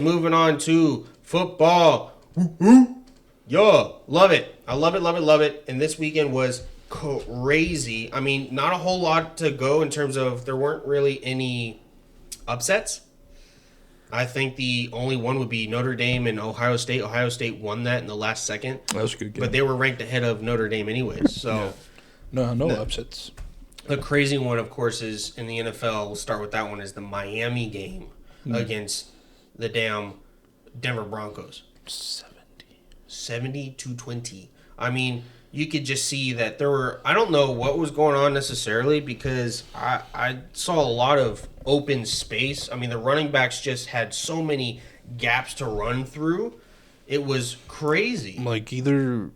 Moving on to football. Yo, love it. I love it, love it, love it. And this weekend was crazy. I mean, not a whole lot to go in terms of there weren't really any upsets. I think the only one would be Notre Dame and Ohio State. Ohio State won that in the last second. That was a good game. But they were ranked ahead of Notre Dame anyways. So no upsets. the crazy one, of course, is in the NFL. We'll start with that one. Is the Miami game against the damn Denver Broncos. 70-20. I mean, you could just see that there were. I don't know what was going on necessarily because I saw a lot of open space. I mean, the running backs just had so many gaps to run through. It was crazy. Like either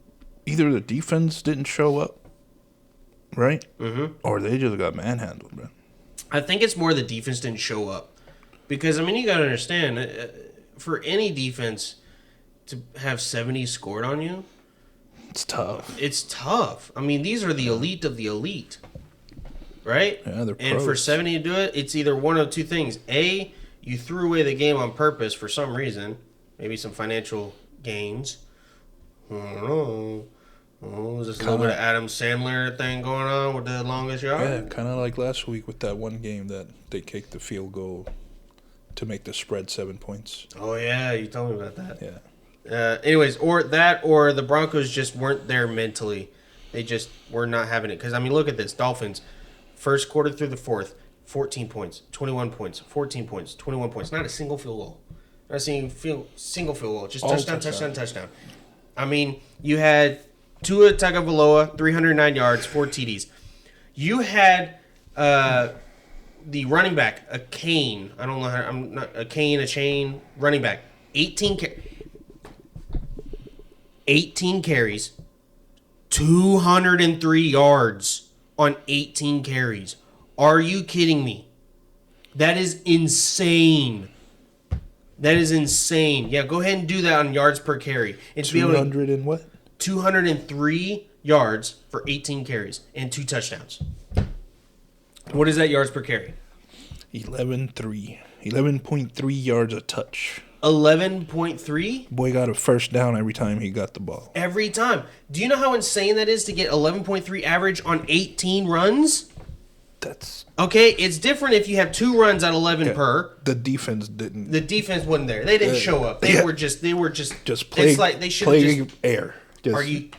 the defense didn't show up, right? Mm-hmm. Or they just got manhandled, man. I think it's more the defense didn't show up. Because, I mean, you got to understand, for any defense to have 70 scored on you, It's tough. it's tough. I mean, these are the elite of the elite, right? Yeah, they're And for pros. 70 to do it, it's either one of two things. A, you threw away the game on purpose for some reason, maybe some financial gains. I don't know. Oh, is this a little bit of Adam Sandler thing going on with the longest yard? Yeah, kind of like last week with that one game that they kicked the field goal to make the spread 7 points. Oh, yeah, you told me about that. Yeah. Anyways, or the Broncos just weren't there mentally. They just were not having it. Because, I mean, look at this. Dolphins, first quarter through the fourth, 14 points, 21 points, 14 points, 21 points. Not a single field goal. Not a single field goal. Just All touchdown. I mean, you had Tua Tagovailoa, 309 yards, 4 TDs. You had the running back, a Chain running back, 18 carries, 203 yards on 18 carries. Are you kidding me? That is insane. Yeah, go ahead and do that on yards per carry. And to be able to 200 and what? 203 yards for 18 carries and 2 touchdowns. What is that yards per carry? 11.3. 11.3 yards a touch. 11.3 Boy got a first down every time he got the ball. every time. Do you know how insane that is to get 11.3 average on 18 runs? That's Okay, it's different if you have 2 runs at 11 per. the defense didn't The defense wasn't there. They didn't show up. They were just play. It's like they should have play just. air. Just, Are you?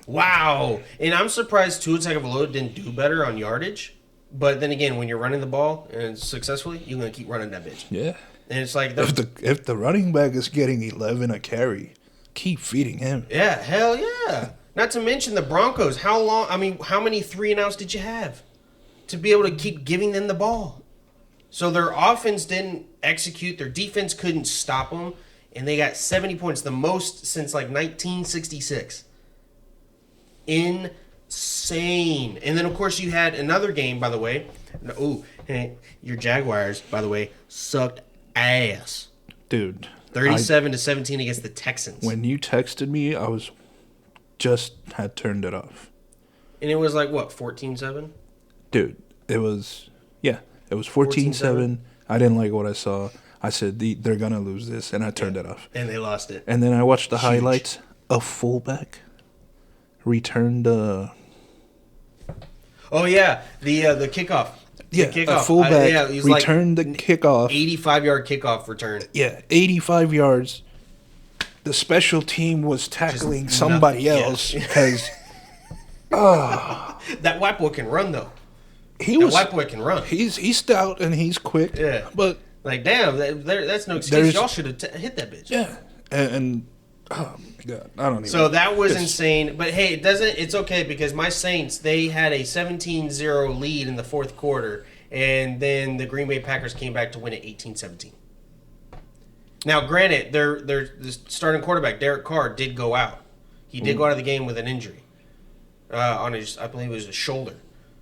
Wow. And I'm surprised Tua Tagovailoa didn't do better on yardage. But then again, when you're running the ball and successfully, you're gonna keep running that bitch. Yeah. And it's like If the running back is getting 11 a carry, keep feeding him. yeah, hell yeah. Not to mention the Broncos. How many 3-and-outs did you have to be able to keep giving them the ball? So their offense didn't execute. Their defense couldn't stop them. And they got 70 points, the most since like 1966. Insane. And then, of course, you had another game, by the way. Your Jaguars, by the way, sucked ass. Dude. 37-17 against the Texans. When you texted me, I was just had turned it off. And it was like, what, 14-7? Dude, it was 14-7. I didn't like what I saw. I said, they're going to lose this, and I turned it off. And they lost it. And then I watched the Huge. highlights. A fullback returned Oh, yeah, the kickoff. Yeah, The kickoff. a fullback he was returned the kickoff. 85-yard kickoff return. Yeah, 85 yards. The special team was tackling Just somebody nothing. else because That white boy can run, though. That white boy can run. He's stout and he's quick. Yeah. But Like, damn, that's no excuse. There's- Y'all should have hit that bitch. yeah, and oh my god, I don't even. So that was it's- insane. But hey, it's okay because my Saints, they had a 17-0 lead in the fourth quarter, and then the Green Bay Packers came back to win it 18-17. Now, granted, the starting quarterback, Derek Carr, did go out. He did go out of the game with an injury on his, I believe it was his shoulder.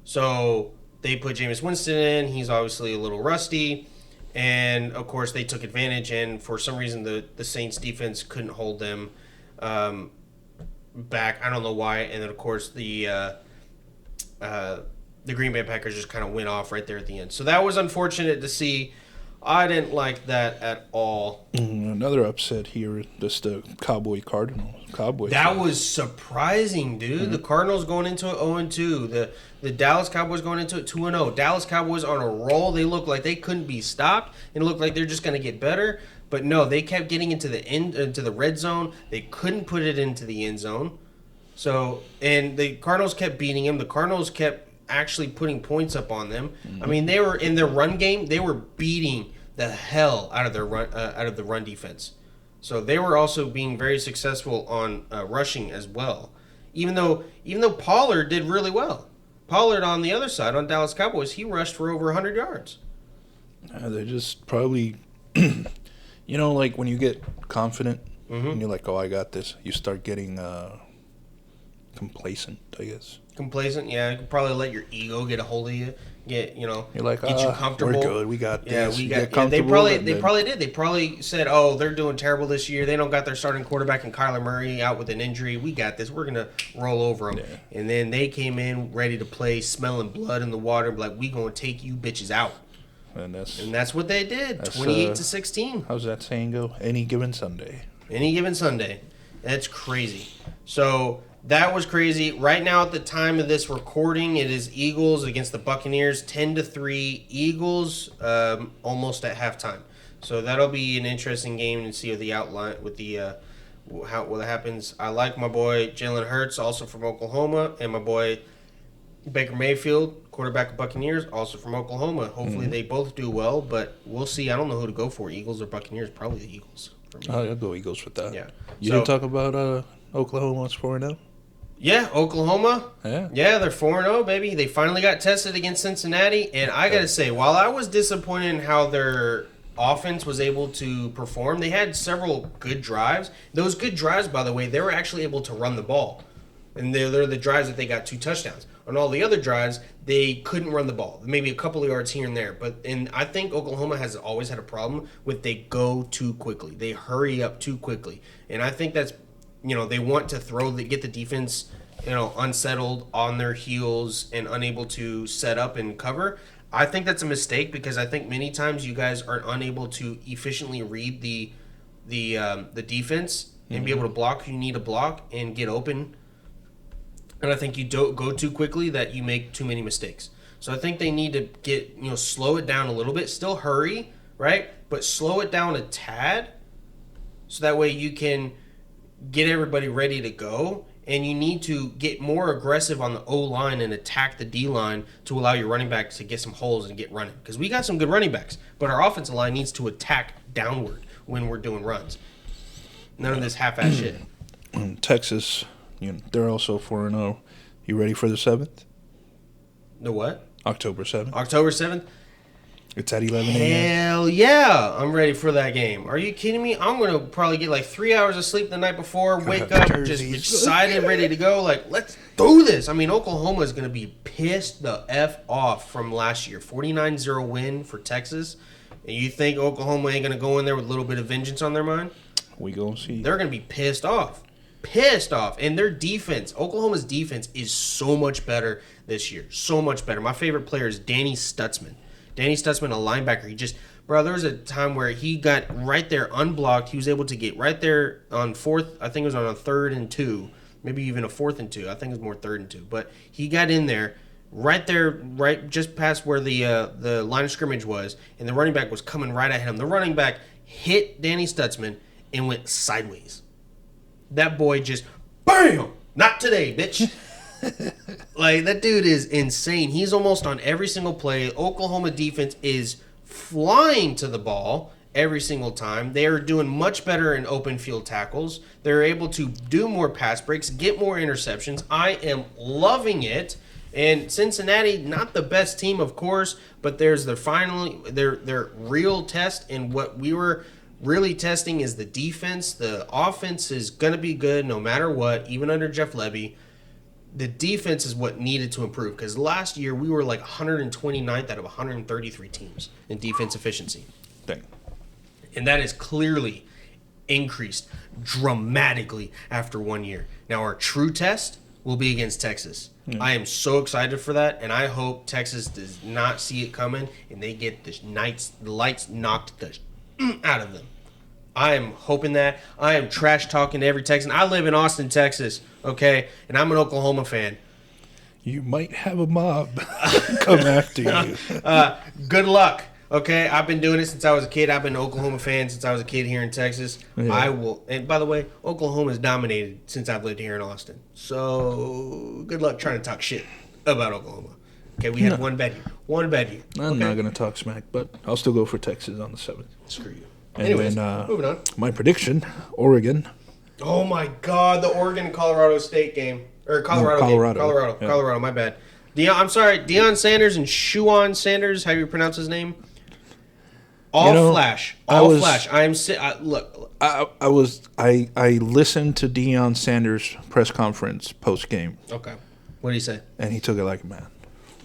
So they put Jameis Winston in. He's obviously a little rusty. And, of course, they took advantage, and for some reason the Saints' defense couldn't hold them back. I don't know why. And then, of course, the Green Bay Packers just kind of went off right there at the end. So that was unfortunate to see. I didn't like that at all. Another upset here, just the Cardinals. That was surprising, dude. The Cardinals going into it 0-2. The Dallas Cowboys going into it 2-0. Dallas Cowboys on a roll. They looked like they couldn't be stopped. It looked like they're just going to get better. But no, they kept getting into the red zone. They couldn't put it into the end zone. So, and the Cardinals kept beating them. The Cardinals kept actually putting points up on them. I mean, they were in their run game. They were beating the hell out of their out of the run defense. So they were also being very successful on rushing as well. Even though Pollard did really well. Pollard on the other side on Dallas Cowboys, he rushed for over 100 yards. They're just probably, like when you get confident and you're like, oh, I got this. You start getting complacent, I guess. Complacent, yeah. You could probably let your ego get a hold of you. You're like, get you comfortable. We're good. We got this. We got. Yeah, they probably did. They probably said, "Oh, they're doing terrible this year. They don't got their starting quarterback and Kyler Murray out with an injury. We got this. We're gonna roll over them." Yeah. And then they came in ready to play, smelling blood in the water, like we gonna take you bitches out. And that's what they did. 28-16. How's that saying go? Any given Sunday. Any given Sunday. That's crazy. So. That was crazy. Right now, at the time of this recording, it is Eagles against the Buccaneers, 10-3. Eagles almost at halftime. So that'll be an interesting game to see what the outline with the what happens. I like my boy Jalen Hurts, also from Oklahoma, and my boy Baker Mayfield, quarterback of Buccaneers, also from Oklahoma. Hopefully they both do well, but we'll see. I don't know who to go for, Eagles or Buccaneers. Probably the Eagles for me. I'll go Eagles with that. Yeah. You didn't talk about Oklahoma's 4-0? Yeah, Oklahoma. Yeah, they're 4-0, baby. They finally got tested against Cincinnati. And I got to say, while I was disappointed in how their offense was able to perform, they had several good drives. Those good drives, by the way, they were actually able to run the ball. And they're the drives that they got 2 touchdowns. On all the other drives, they couldn't run the ball. Maybe a couple of yards here and there. And I think Oklahoma has always had a problem with they go too quickly. They hurry up too quickly. And I think that's they want to get the defense, unsettled on their heels and unable to set up and cover. I think that's a mistake because I think many times you guys are unable to efficiently read the defense and be able to block who you need to block and get open. And I think you don't go too quickly that you make too many mistakes. So I think they need to slow it down a little bit. Still hurry, right? But slow it down a tad so that way you can get everybody ready to go, and you need to get more aggressive on the O-line and attack the D-line to allow your running backs to get some holes and get running. Because we got some good running backs, but our offensive line needs to attack downward when we're doing runs. None of this half-ass shit. Texas, they're also 4-0. You ready for the 7th? The what? October 7th. October 7th? It's at 11 a.m. Hell yeah, I'm ready for that game. Are you kidding me? I'm going to probably get like 3 hours of sleep the night before, wake up, just excited, ready to go. Like, let's do this. I mean, Oklahoma is going to be pissed the F off from last year. 49-0 win for Texas. And you think Oklahoma ain't going to go in there with a little bit of vengeance on their mind? We going to see. They're going to be pissed off. Pissed off. And their defense, Oklahoma's defense is so much better this year. So much better. My favorite player is Danny Stutzman. Danny Stutzman, a linebacker, there was a time where he got right there unblocked. He was able to get right there on 4th, I think it was on a 3rd and 2, maybe even a 4th and 2. I think it was more 3rd and 2. But he got in there, right just past where the line of scrimmage was, and the running back was coming right at him. The running back hit Danny Stutzman and went sideways. That boy just, BAM! Not today, bitch. Like, that dude is insane. He's almost on every single play. Oklahoma defense is flying to the ball every single time. They are doing much better in open field tackles. They're able to do more pass breaks, get more interceptions. I am loving it. And Cincinnati, not the best team, of course, but there's their real test. And what we were really testing is the defense. The offense is going to be good no matter what, even under Jeff Lebby. The defense is what needed to improve because last year we were like 129th out of 133 teams in defense efficiency. Dang. And that is clearly increased dramatically after 1 year. Now our true test will be against Texas. I am so excited for that, and I hope Texas does not see it coming and they get the lights knocked out of them. I am hoping that. I am trash talking to every Texan. I live in Austin, Texas, okay, and I'm an Oklahoma fan. You might have a mob come after you. Good luck. Okay, I've been doing it since I was a kid. I've been an Oklahoma fan since I was a kid here in Texas. Yeah. I will, and by the way, Oklahoma's dominated since I've lived here in Austin. So good luck trying to talk shit about Oklahoma. Okay, we had one bet here. I'm not going to talk smack, but I'll still go for Texas on the 7th. Screw you. And Anyways, then, moving on. My prediction, Oregon. Oh my God, the Oregon-Colorado State game. Or Colorado game. Colorado, my bad. Deion Sanders and Shuan Sanders, how do you pronounce his name? Flash. Flash. Look. I listened to Deion Sanders' press conference post game. Okay. What did he say? And he took it like a man.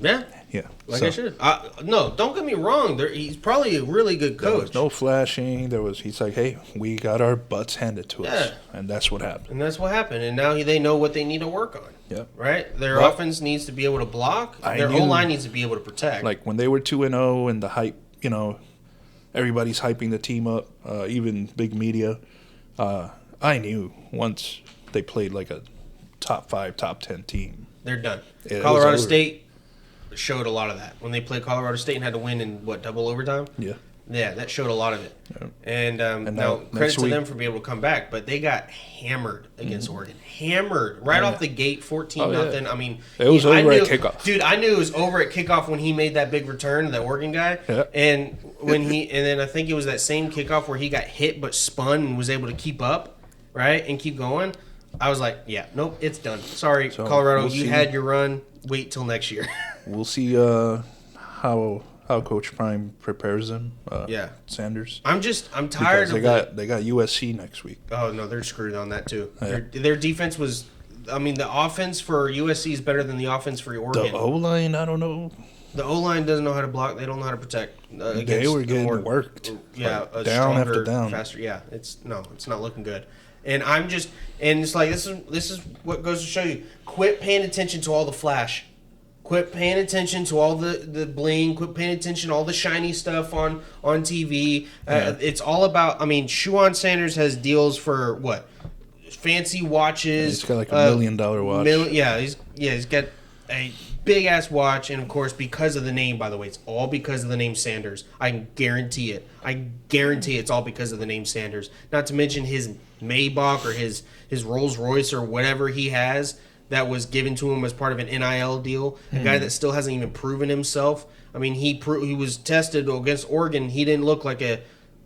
Yeah. Yeah. I should. No, don't get me wrong. He's probably a really good coach. There was no flashing. He's like, hey, we got our butts handed to us. And that's what happened. And now they know what they need to work on. Yeah. Right? Their offense needs to be able to block. Their O-line needs to be able to protect. Like when they were 2-0 and the hype, everybody's hyping the team up, even big media. I knew once they played like a top 5, top 10 team. They're done. Colorado State showed a lot of that. When they played Colorado State and had to win in, double overtime? Yeah. Yeah, that showed a lot of it. Yeah. And now credit to them for being able to come back, but they got hammered against Oregon. Hammered. Right off the gate, 14-0. I mean, it was over at kickoff. Dude, I knew it was over at kickoff when he made that big return, the Oregon guy. Yeah. And then I think it was that same kickoff where he got hit but spun and was able to keep up, right? And keep going. I was like, yeah, nope, it's done. Sorry, Colorado, you had your run. Wait till next year. We'll see how Coach Prime prepares them. Sanders. I'm tired because they got USC next week. Oh no, they're screwed on that too. Yeah. Their defense was. I mean, the offense for USC is better than the offense for Oregon. The O-line, I don't know. The O-line doesn't know how to block. They don't know how to protect. They were getting worked. Yeah, like down stronger, after down. Faster. Yeah, it's not looking good. And it's like this is what goes to show you. Quit paying attention to all the flash. Quit paying attention to all the bling. Quit paying attention to all the shiny stuff on TV. It's all about. I mean, Shuan Sanders has deals for what? Fancy watches. He's got like $1 million watch. He's got a big ass watch, and of course, because of the name. By the way, it's all because of the name Sanders. I can guarantee it. I guarantee it's all because of the name Sanders. Not to mention his Maybach or his Rolls Royce or whatever he has that was given to him as part of an NIL deal. A guy that still hasn't even proven himself. I mean, he was tested against Oregon. He didn't look like a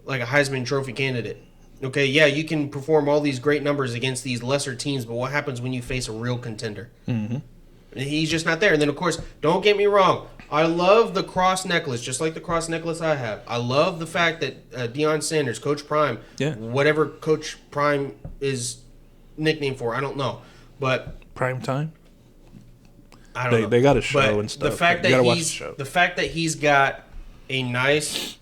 Heisman Trophy candidate. Okay, yeah, you can perform all these great numbers against these lesser teams, but what happens when you face a real contender? Mm-hmm. He's just not there. And then, of course, don't get me wrong. I love the cross necklace, just like the cross necklace I have. I love the fact that Deion Sanders, Coach Prime, whatever Coach Prime is nicknamed for, I don't know. But Prime Time? I don't know. They got a show but and stuff. The fact that he's got a nice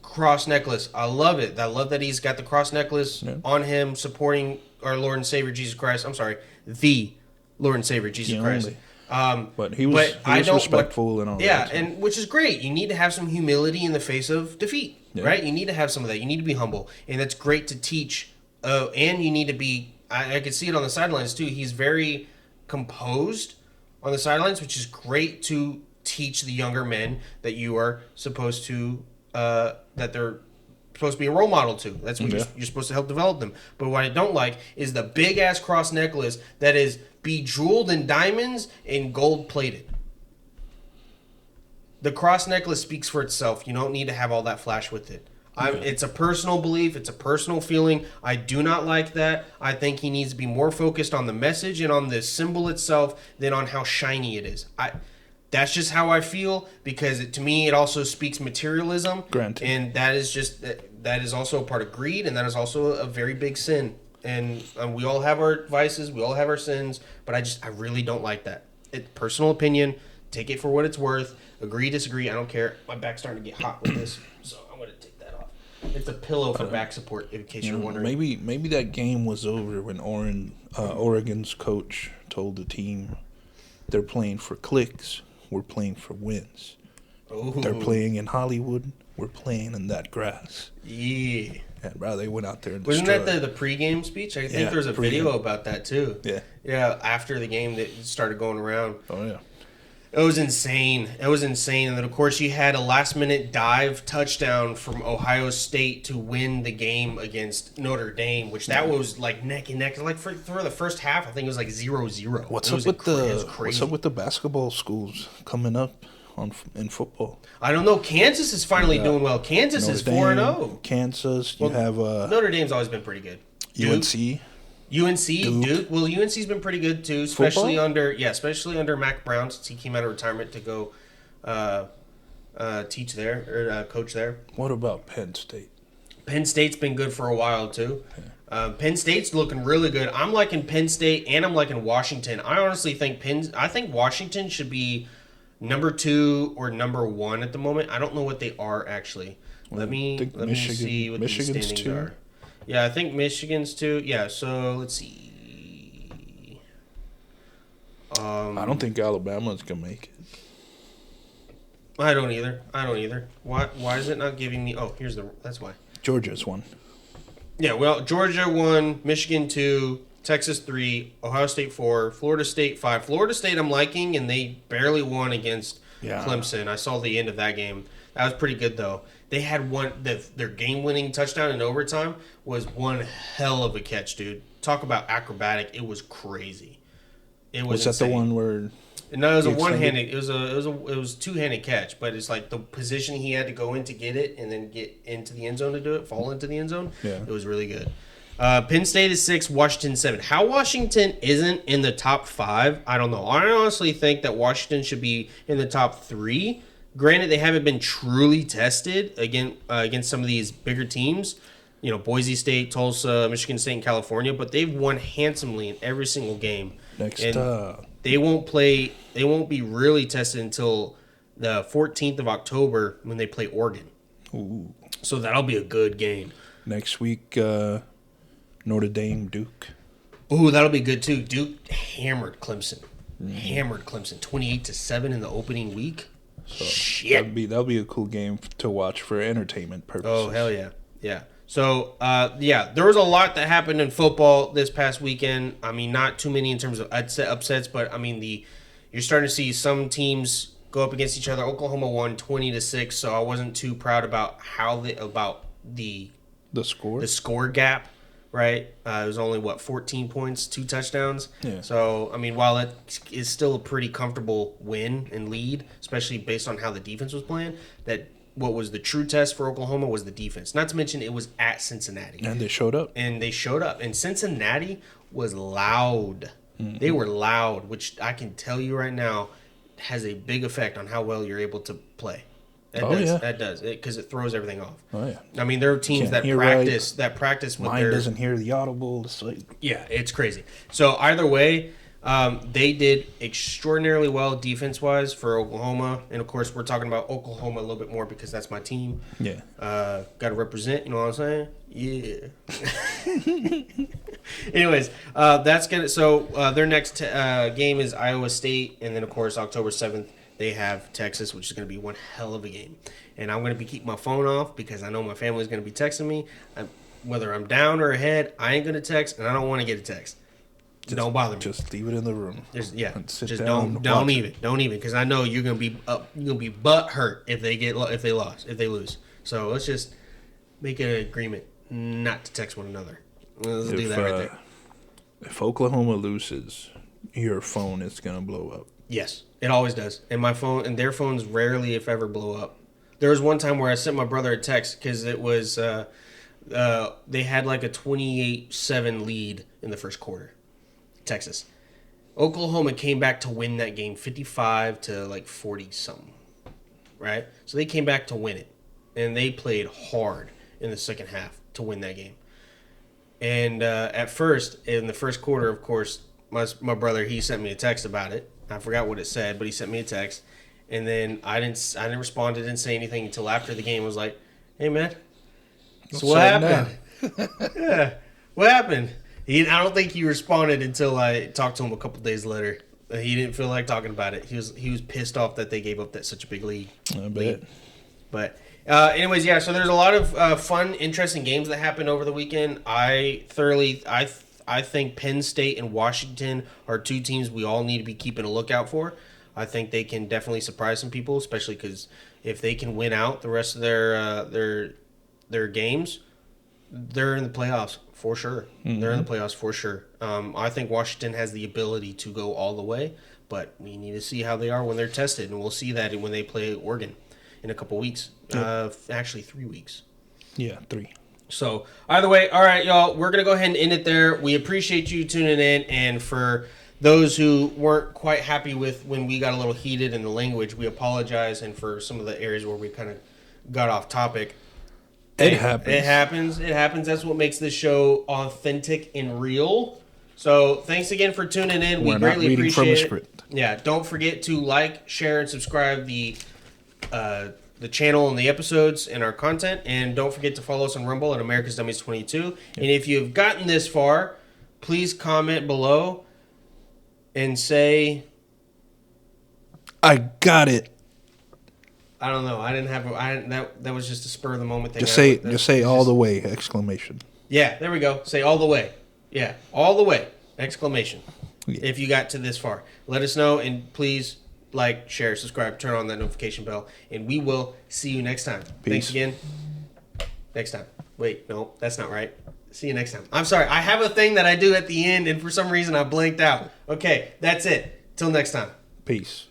cross necklace, I love it. I love that he's got the cross necklace on him, supporting our Lord and Savior Jesus Christ. I'm sorry, the Lord and Savior Jesus Christ. But he was respectful and all that. Yeah, and which is great. You need to have some humility in the face of defeat, right? You need to have some of that. You need to be humble, and that's great to teach. And you need to be. I could see it on the sidelines too. He's very composed on the sidelines, which is great to teach the younger men that you are supposed to. That they're supposed to be a role model to. That's what you're supposed to help develop them. But what I don't like is the big ass cross necklace that is bejeweled in diamonds and gold plated. The cross necklace speaks for itself. You don't need to have all that flash with it. It's a personal belief. It's a personal feeling. I do not like that. I think he needs to be more focused on the message and on the symbol itself than on how shiny it is. That's just how I feel, because to me it also speaks materialism. Granted. And that is also a part of greed, and that is also a very big sin. And we all have our vices, we all have our sins, but I really don't like that. Personal opinion, take it for what it's worth. Agree, disagree, I don't care. My back's starting to get hot with this, so I'm going to take that off. It's a pillow for back support, in case you're wondering. Maybe that game was over when Oregon's coach told the team they're playing for clicks, we're playing for wins. Ooh. They're playing in Hollywood, we're playing in that grass. Yeah. And bro, they went out there and Wasn't destroyed. that the pregame speech? I think Yeah, there's a pregame. video about that too. Yeah. Yeah, after the game that started going around. Oh yeah. It was insane. It was insane. And then, of course, you had a last-minute dive touchdown from Ohio State to win the game against Notre Dame, which that was like neck and neck. Like for the first half, I think it was like 0-0. What's It up was with it was the crazy. basketball schools coming up in football? I don't know. Kansas is finally doing well. Kansas is 4-0. Kansas. You have Notre Dame's always been pretty good. UNC. Duke. Well, UNC's been pretty good too, especially Football? under Mac Brown, since he came out of retirement to go teach there or coach there. What about Penn State? Penn State's been good for a while too. Penn State's looking really good. I'm liking Penn State and I'm liking Washington. I honestly think Washington should be number 2 or number 1 at the moment. I don't know what they are actually. Let me see what the Michigan's standings 2. are. Yeah, I think Michigan's 2. Yeah, so let's see. I don't think Alabama's gonna make it. I don't either. Why is it not giving me? Oh, that's why. Georgia's 1. Yeah, well, Georgia 1, Michigan 2, Texas 3, Ohio State 4, Florida State 5. Florida State I'm liking, and they barely won against Clemson. I saw the end of that game. That was pretty good, though. They had their game-winning touchdown in overtime was one hell of a catch, dude. Talk about acrobatic. It was crazy. It was that the one where? No, it was a one-handed. It was two-handed catch, but it's like the position he had to go in to get it, and then get into the end zone to do it, fall into the end zone. Yeah. It was really good. Penn State is 6, Washington 7. How Washington isn't in the top 5, I don't know. I honestly think that Washington should be in the top 3. Granted, they haven't been truly tested against some of these bigger teams. You know, Boise State, Tulsa, Michigan State, and California, but they've won handsomely in every single game. They won't be really tested until the 14th of October when they play Oregon. Ooh. So that'll be a good game. Next week, Notre Dame, Duke. Ooh, that'll be good too. Duke hammered Clemson. 28-7 in the opening week. So Shit. That'll be a cool game to watch for entertainment purposes. Oh, hell yeah. Yeah. So, there was a lot that happened in football this past weekend. I mean, not too many in terms of upsets, but I mean, you're starting to see some teams go up against each other. Oklahoma won 20-6, so I wasn't too proud about the score gap, right? It was only 14 points, 2 touchdowns. Yeah. So, I mean, while it is still a pretty comfortable win and lead, especially based on how the defense was playing, that what was the true test for Oklahoma was the defense. Not to mention it was at Cincinnati. And they showed up. And Cincinnati was loud. Mm-hmm. They were loud, which I can tell you right now has a big effect on how well you're able to play. That does. Because it throws everything off. Oh, yeah. I mean, there are teams that practice with Mine doesn't hear the audible. It's like... Yeah, it's crazy. So either way, they did extraordinarily well defense-wise for Oklahoma. And, of course, we're talking about Oklahoma a little bit more because that's my team. Yeah. Got to represent, you know what I'm saying? Yeah. Anyways, that's going to – so their next game is Iowa State. And then, of course, October 7th, they have Texas, which is going to be one hell of a game. And I'm going to be keeping my phone off because I know my family's going to be texting me. Whether I'm down or ahead, I ain't going to text, and I don't want to get a text. Don't bother me. Just leave it in the room. Just don't even because I know you're gonna be butt hurt if they lose. So let's just make an agreement not to text one another. Let's do that right there. If Oklahoma loses, your phone is gonna blow up. Yes, it always does. And my phone and their phones rarely, if ever, blow up. There was one time where I sent my brother a text because it was they had like a 28-7 lead in the first quarter. Texas. Oklahoma came back to win that game 55 to like 40 something. Right? So they came back to win it. And they played hard in the second half to win that game. And at first, in the first quarter, of course, my brother, he sent me a text about it. I forgot what it said, but he sent me a text. And then I didn't respond, didn't say anything until after the game. I was like, hey man, So what happened? Yeah. What happened? I don't think he responded until I talked to him a couple days later. He didn't feel like talking about it. He was pissed off that they gave up such a big lead. I bet. But anyways, yeah. So there's a lot of fun, interesting games that happened over the weekend. I think Penn State and Washington are two teams we all need to be keeping a lookout for. I think they can definitely surprise some people, especially because if they can win out the rest of their games, they're in the playoffs for sure. Mm-hmm. They're in the playoffs for sure. I think Washington has the ability to go all the way, but we need to see how they are when they're tested, and we'll see that when they play Oregon in a couple weeks. Yep. Actually, 3 weeks. Yeah, 3. So, either way, all right, y'all, we're going to go ahead and end it there. We appreciate you tuning in, and for those who weren't quite happy with when we got a little heated in the language, we apologize, and for some of the areas where we kind of got off topic. It happens. It happens. That's what makes this show authentic and real. So, thanks again for tuning in. We greatly appreciate it. Script. Yeah, don't forget to like, share, and subscribe the channel and the episodes and our content. And don't forget to follow us on Rumble at America's Dummies 22. Yep. And if you've gotten this far, please comment below and say, I got it. I don't know. I didn't have that was just a spur of the moment thing. Just say all the way, exclamation. Yeah, there we go. Say all the way. Yeah, all the way, exclamation. Yeah. If you got to this far, let us know, and please like, share, subscribe, turn on that notification bell, and we will see you next time. Peace. Thanks again. Next time. Wait, no, that's not right. See you next time. I'm sorry. I have a thing that I do at the end, and for some reason I blanked out. Okay, that's it. Till next time. Peace.